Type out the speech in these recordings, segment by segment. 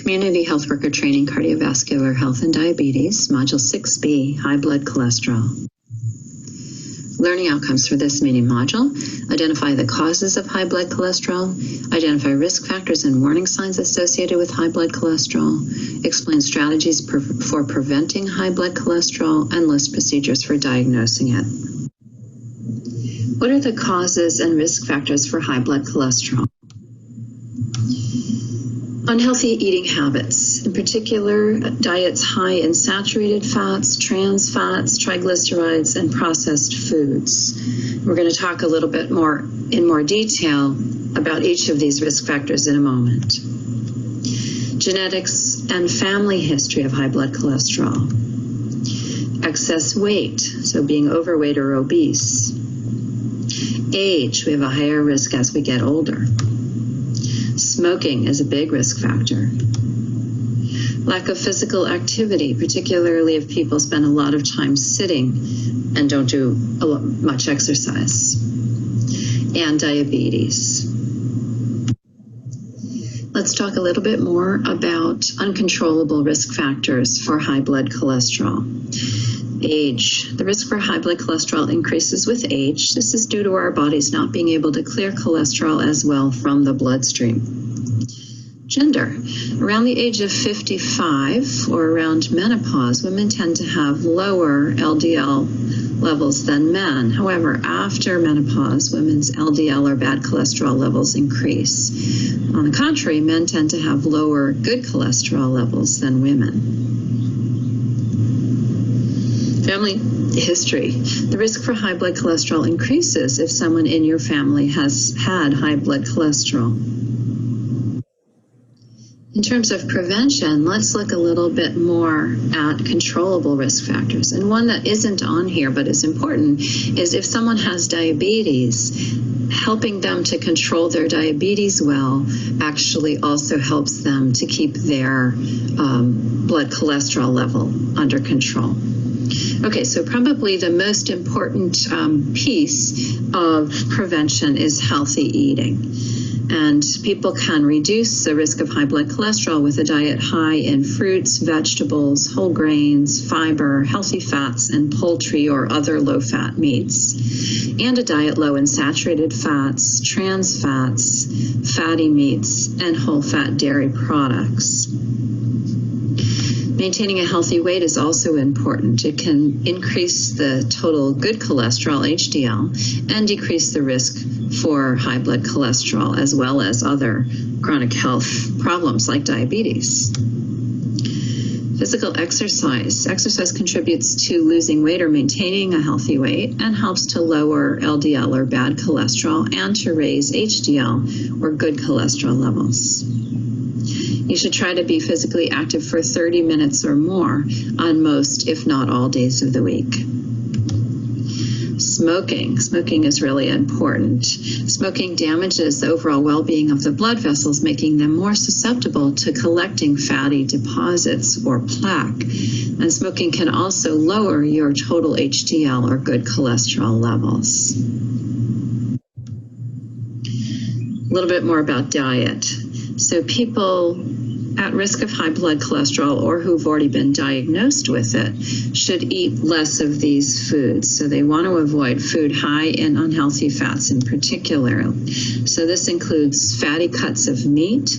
Community Health Worker Training, Cardiovascular Health and Diabetes, Module 6B, High Blood Cholesterol. Learning outcomes for this mini module: identify the causes of high blood cholesterol, identify risk factors and warning signs associated with high blood cholesterol, explain strategies for preventing high blood cholesterol, and list procedures for diagnosing it. What are the causes and risk factors for high blood cholesterol? Unhealthy eating habits, in particular diets high in saturated fats, trans fats, triglycerides, and processed foods. We're going to talk a little bit more in more detail about each of these risk factors in a moment. Genetics and family history of high blood cholesterol. Excess weight, so being overweight or obese. Age, we have a higher risk as we get older. Smoking is a big risk factor. Lack of physical activity, particularly if people spend a lot of time sitting and don't do much exercise. And diabetes. Let's talk a little bit more about uncontrollable risk factors for high blood cholesterol. Age. The risk for high blood cholesterol increases with age. This is due to our bodies not being able to clear cholesterol as well from the bloodstream. Gender. Around the age of 55 or around menopause, women tend to have lower LDL levels than men. However, after menopause, women's LDL or bad cholesterol levels increase. On the contrary, men tend to have lower good cholesterol levels than women. Family history. The risk for high blood cholesterol increases if someone in your family has had high blood cholesterol. In terms of prevention, let's look a little bit more at controllable risk factors. And one that isn't on here but is important is if someone has diabetes, helping them to control their diabetes well actually also helps them to keep their blood cholesterol level under control. Okay, so probably the most important piece of prevention is healthy eating. And people can reduce the risk of high blood cholesterol with a diet high in fruits, vegetables, whole grains, fiber, healthy fats, and poultry or other low-fat meats. And a diet low in saturated fats, trans fats, fatty meats, and whole-fat dairy products. Maintaining a healthy weight is also important. It can increase the total good cholesterol, HDL, and decrease the risk for high blood cholesterol, as well as other chronic health problems like diabetes. Physical exercise. Exercise contributes to losing weight or maintaining a healthy weight and helps to lower LDL or bad cholesterol and to raise HDL or good cholesterol levels. You should try to be physically active for 30 minutes or more on most, if not all, days of the week. Smoking. Smoking is really important. Smoking damages the overall well-being of the blood vessels, making them more susceptible to collecting fatty deposits or plaque. And smoking can also lower your total HDL or good cholesterol levels. A little bit more about diet. So people at risk of high blood cholesterol or who've already been diagnosed with it should eat less of these foods. So they want to avoid food high in unhealthy fats in particular. So this includes fatty cuts of meat,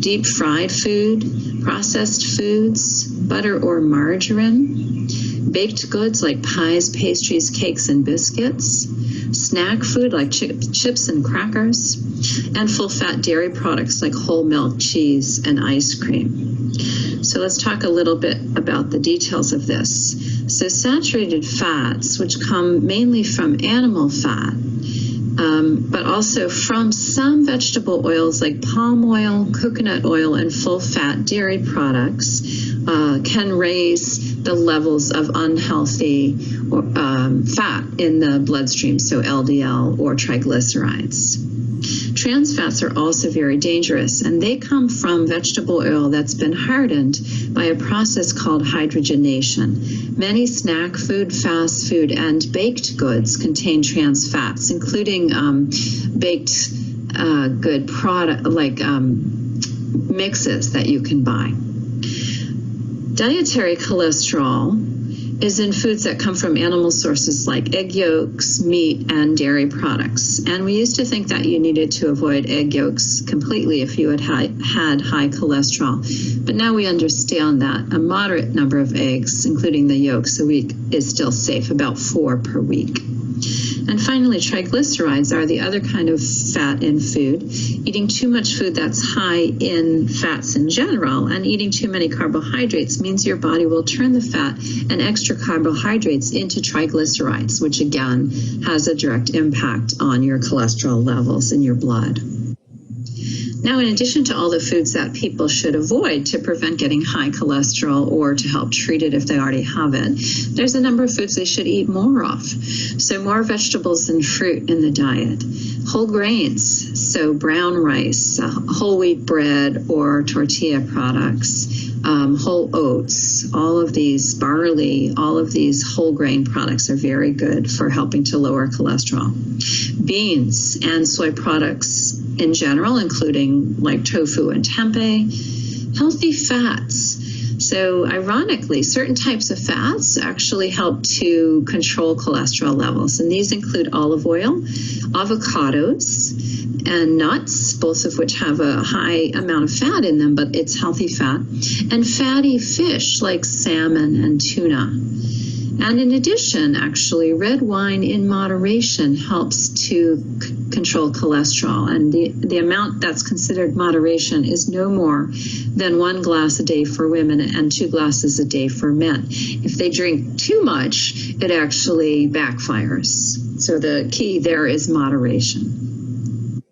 deep fried food, processed foods, butter or margarine, baked goods like pies, pastries, cakes, and biscuits, snack food like chips and crackers, and full-fat dairy products like whole milk, cheese, and ice cream. So let's talk a little bit about the details of this. So saturated fats, which come mainly from animal fat, but also from some vegetable oils like palm oil, coconut oil, and full-fat dairy products, can raise the levels of unhealthy fat in the bloodstream, so LDL or triglycerides. Trans fats are also very dangerous, and they come from vegetable oil that's been hardened by a process called hydrogenation. Many snack food, fast food, and baked goods contain trans fats, including baked good product like mixes that you can buy. Dietary cholesterol is in foods that come from animal sources like egg yolks, meat, and dairy products. And we used to think that you needed to avoid egg yolks completely if you had high cholesterol. But now we understand that a moderate number of eggs, including the yolks a week, is still safe, about 4 per week. And finally, triglycerides are the other kind of fat in food. Eating too much food that's high in fats in general and eating too many carbohydrates means your body will turn the fat and extra carbohydrates into triglycerides, which again has a direct impact on your cholesterol levels in your blood. Now, in addition to all the foods that people should avoid to prevent getting high cholesterol or to help treat it if they already have it, there's a number of foods they should eat more of. So more vegetables and fruit in the diet. Whole grains, so brown rice, whole wheat bread or tortilla products, whole oats, all of these, barley, all of these whole grain products are very good for helping to lower cholesterol. Beans and soy products in general, including like tofu and tempeh. Healthy fats. So ironically, certain types of fats actually help to control cholesterol levels. And these include olive oil, avocados, and nuts, both of which have a high amount of fat in them, but it's healthy fat, and fatty fish like salmon and tuna. And in addition, actually, red wine in moderation helps to control cholesterol. And the amount that's considered moderation is no more than 1 glass a day for women and 2 glasses a day for men. If they drink too much, it actually backfires. So the key there is moderation.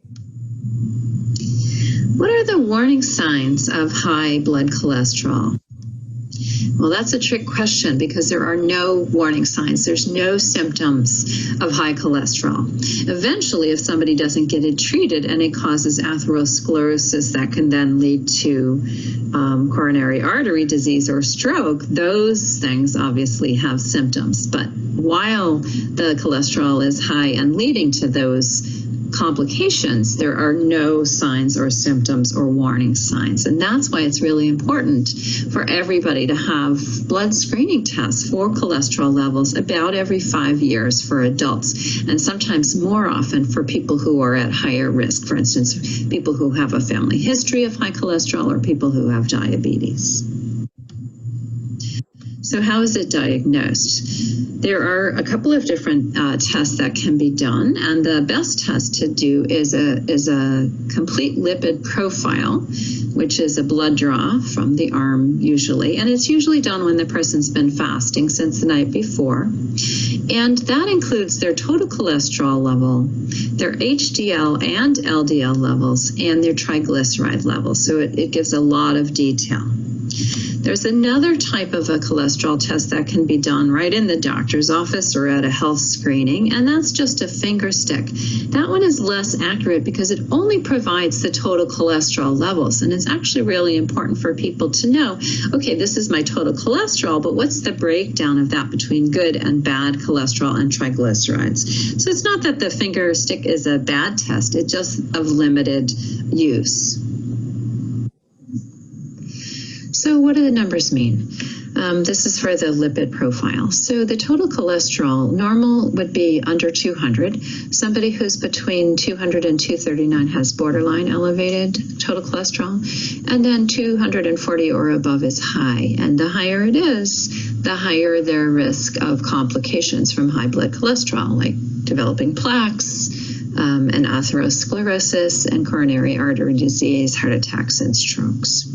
What are the warning signs of high blood cholesterol? Well, that's a trick question because there are no warning signs. There's no symptoms of high cholesterol. Eventually, if somebody doesn't get it treated and it causes atherosclerosis that can then lead to coronary artery disease or stroke, those things obviously have symptoms. But while the cholesterol is high and leading to those complications, there are no signs or symptoms or warning signs. And that's why it's really important for everybody to have blood screening tests for cholesterol levels about every 5 years for adults, and sometimes more often for people who are at higher risk. For instance, people who have a family history of high cholesterol or people who have diabetes. So how is it diagnosed? There are a couple of different tests that can be done, and the best test to do is a complete lipid profile, which is a blood draw from the arm usually, and it's usually done when the person's been fasting since the night before. And that includes their total cholesterol level, their HDL and LDL levels, and their triglyceride levels. So it gives a lot of detail. There's another type of a cholesterol test that can be done right in the doctor's office or at a health screening, and that's just a finger stick. That one is less accurate because it only provides the total cholesterol levels, and it's actually really important for people to know, okay, this is my total cholesterol, but what's the breakdown of that between good and bad cholesterol and triglycerides? So it's not that the finger stick is a bad test, it's just of limited use. So what do the numbers mean? This is for the lipid profile. So the total cholesterol, normal would be under 200. Somebody who's between 200 and 239 has borderline elevated total cholesterol. And then 240 or above is high. And the higher it is, the higher their risk of complications from high blood cholesterol, like developing plaques, and atherosclerosis, and coronary artery disease, heart attacks, and strokes.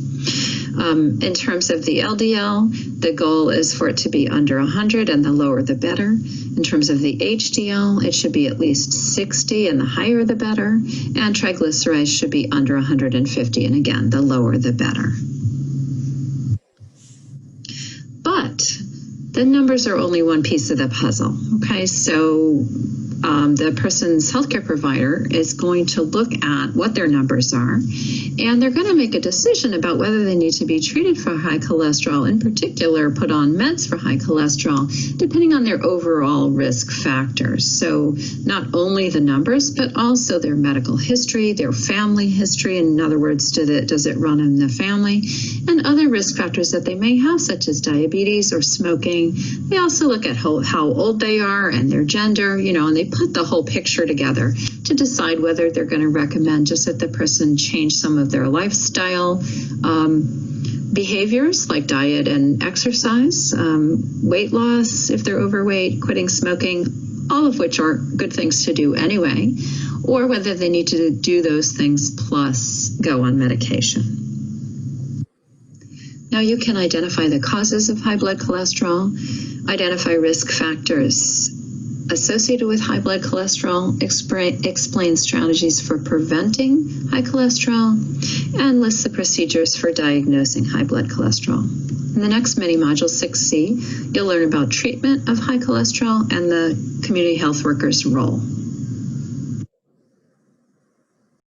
In terms of the LDL, the goal is for it to be under 100, and the lower the better. In terms of the HDL, it should be at least 60, and the higher the better. And triglycerides should be under 150, and again, the lower the better. But the numbers are only one piece of the puzzle. Okay, so the person's healthcare provider is going to look at what their numbers are, and they're going to make a decision about whether they need to be treated for high cholesterol, in particular put on meds for high cholesterol, depending on their overall risk factors. So not only the numbers, but also their medical history, their family history. In other words, does it run in the family? And other risk factors that they may have, such as diabetes or smoking. They also look at how old they are and their gender, and they put the whole picture together to decide whether they're going to recommend just that the person change some of their lifestyle behaviors like diet and exercise, weight loss if they're overweight, quitting smoking, all of which are good things to do anyway, or whether they need to do those things plus go on medication. Now you can identify the causes of high blood cholesterol, identify risk factors associated with high blood cholesterol, explain strategies for preventing high cholesterol, and list the procedures for diagnosing high blood cholesterol. In the next mini-module 6C, you'll learn about treatment of high cholesterol and the community health worker's role.